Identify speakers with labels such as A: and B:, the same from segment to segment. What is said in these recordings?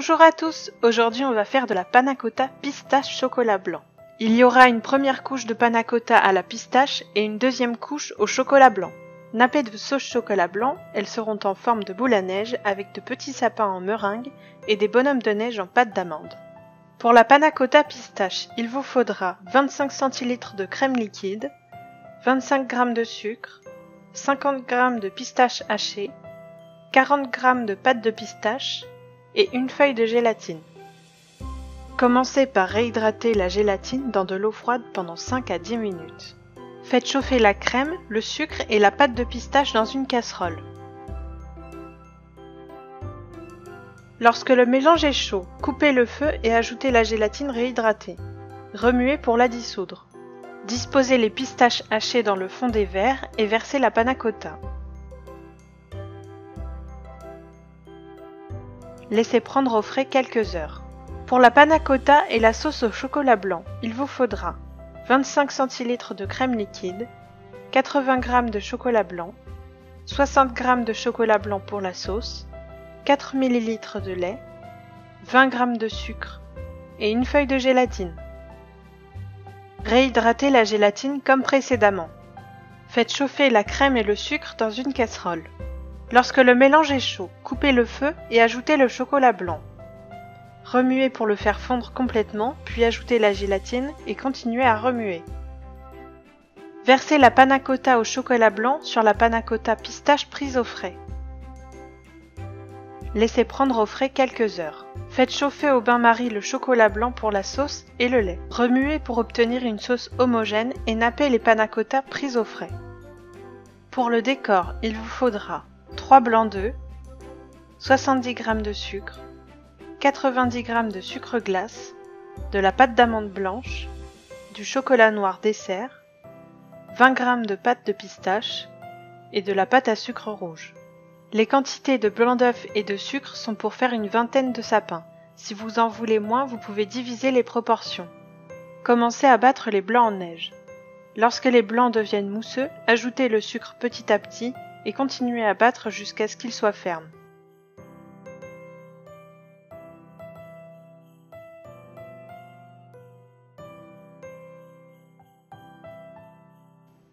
A: Bonjour à tous, aujourd'hui on va faire de la panna cotta pistache chocolat blanc. Il y aura une première couche de panna cotta à la pistache et une deuxième couche au chocolat blanc. Nappées de sauce chocolat blanc, elles seront en forme de boule à neige avec de petits sapins en meringue et des bonhommes de neige en pâte d'amande. Pour la panna cotta pistache, il vous faudra 25 cl de crème liquide, 25 g de sucre, 50 g de pistaches hachées, 40 g de pâte de pistache et une feuille de gélatine. Commencez par réhydrater la gélatine dans de l'eau froide pendant 5 à 10 minutes. Faites chauffer la crème, le sucre et la pâte de pistache dans une casserole. Lorsque le mélange est chaud, coupez le feu et ajoutez la gélatine réhydratée. Remuez pour la dissoudre. Disposez les pistaches hachées dans le fond des verres et versez la panna cotta. Laissez prendre au frais quelques heures. Pour la panna cotta et la sauce au chocolat blanc, il vous faudra 25 cl de crème liquide, 80 g de chocolat blanc, 60 g de chocolat blanc pour la sauce, 4 ml de lait, 20 g de sucre et une feuille de gélatine. Réhydratez la gélatine comme précédemment. Faites chauffer la crème et le sucre dans une casserole. Lorsque le mélange est chaud, coupez le feu et ajoutez le chocolat blanc. Remuez pour le faire fondre complètement, puis ajoutez la gélatine et continuez à remuer. Versez la panna cotta au chocolat blanc sur la panna cotta pistache prise au frais. Laissez prendre au frais quelques heures. Faites chauffer au bain-marie le chocolat blanc pour la sauce et le lait. Remuez pour obtenir une sauce homogène et nappez les panna cotta prises au frais. Pour le décor, il vous faudra 3 blancs d'œufs, 70 g de sucre, 90 g de sucre glace, de la pâte d'amande blanche, du chocolat noir dessert, 20 g de pâte de pistache et de la pâte à sucre rouge. Les quantités de blanc d'œuf et de sucre sont pour faire une vingtaine de sapins. Si vous en voulez moins, vous pouvez diviser les proportions. Commencez à battre les blancs en neige. Lorsque les blancs deviennent mousseux, ajoutez le sucre petit à petit et continuez à battre jusqu'à ce qu'il soit ferme.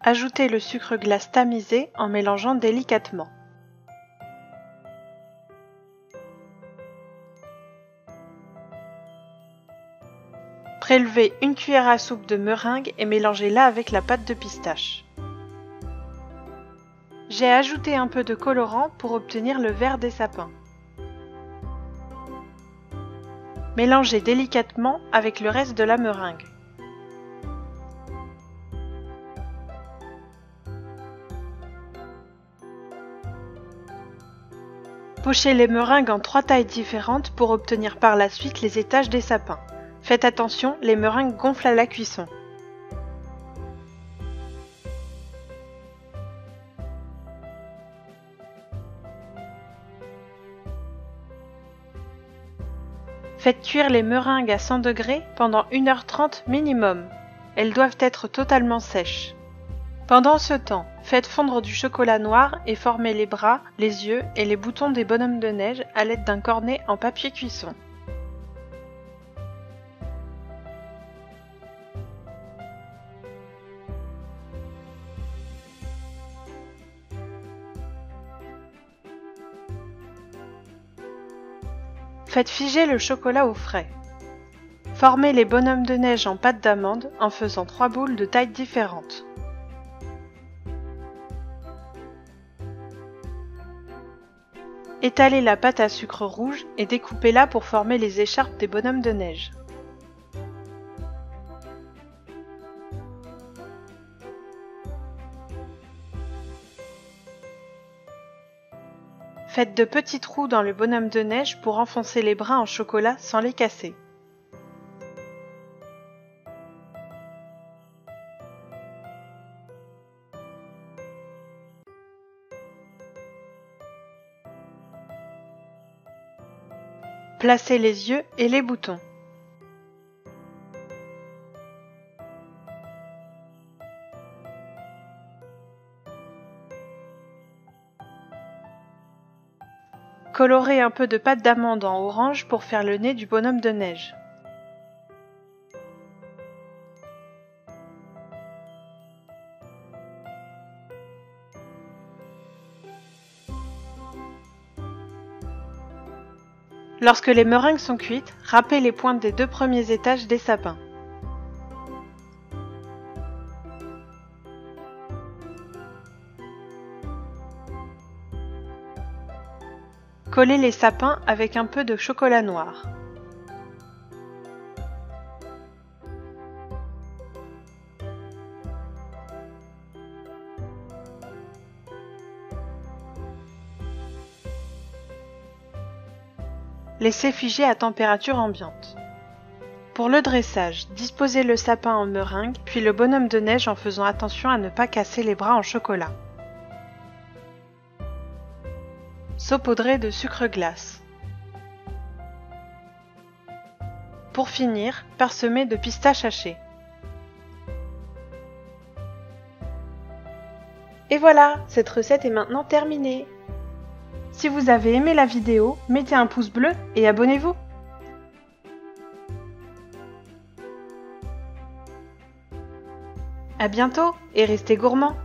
A: Ajoutez le sucre glace tamisé en mélangeant délicatement. Prélevez une cuillère à soupe de meringue et mélangez-la avec la pâte de pistache. J'ai ajouté un peu de colorant pour obtenir le vert des sapins. Mélangez délicatement avec le reste de la meringue. Pochez les meringues en 3 tailles différentes pour obtenir par la suite les étages des sapins. Faites attention, les meringues gonflent à la cuisson. Faites cuire les meringues à 100 degrés pendant 1h30 minimum. Elles doivent être totalement sèches. Pendant ce temps, faites fondre du chocolat noir et formez les bras, les yeux et les boutons des bonhommes de neige à l'aide d'un cornet en papier cuisson. Faites figer le chocolat au frais. Formez les bonhommes de neige en pâte d'amande en faisant 3 boules de tailles différentes. Étalez la pâte à sucre rouge et découpez-la pour former les écharpes des bonhommes de neige. Faites de petits trous dans le bonhomme de neige pour enfoncer les brins en chocolat sans les casser. Placez les yeux et les boutons. Colorez un peu de pâte d'amande en orange pour faire le nez du bonhomme de neige. Lorsque les meringues sont cuites, râpez les pointes des 2 premiers étages des sapins. Collez les sapins avec un peu de chocolat noir. Laissez figer à température ambiante. Pour le dressage, disposez le sapin en meringue, puis le bonhomme de neige en faisant attention à ne pas casser les bras en chocolat. Saupoudrez de sucre glace. Pour finir, parsemez de pistaches hachées. Et voilà, cette recette est maintenant terminée. Si vous avez aimé la vidéo, mettez un pouce bleu et abonnez-vous. À bientôt et restez gourmands!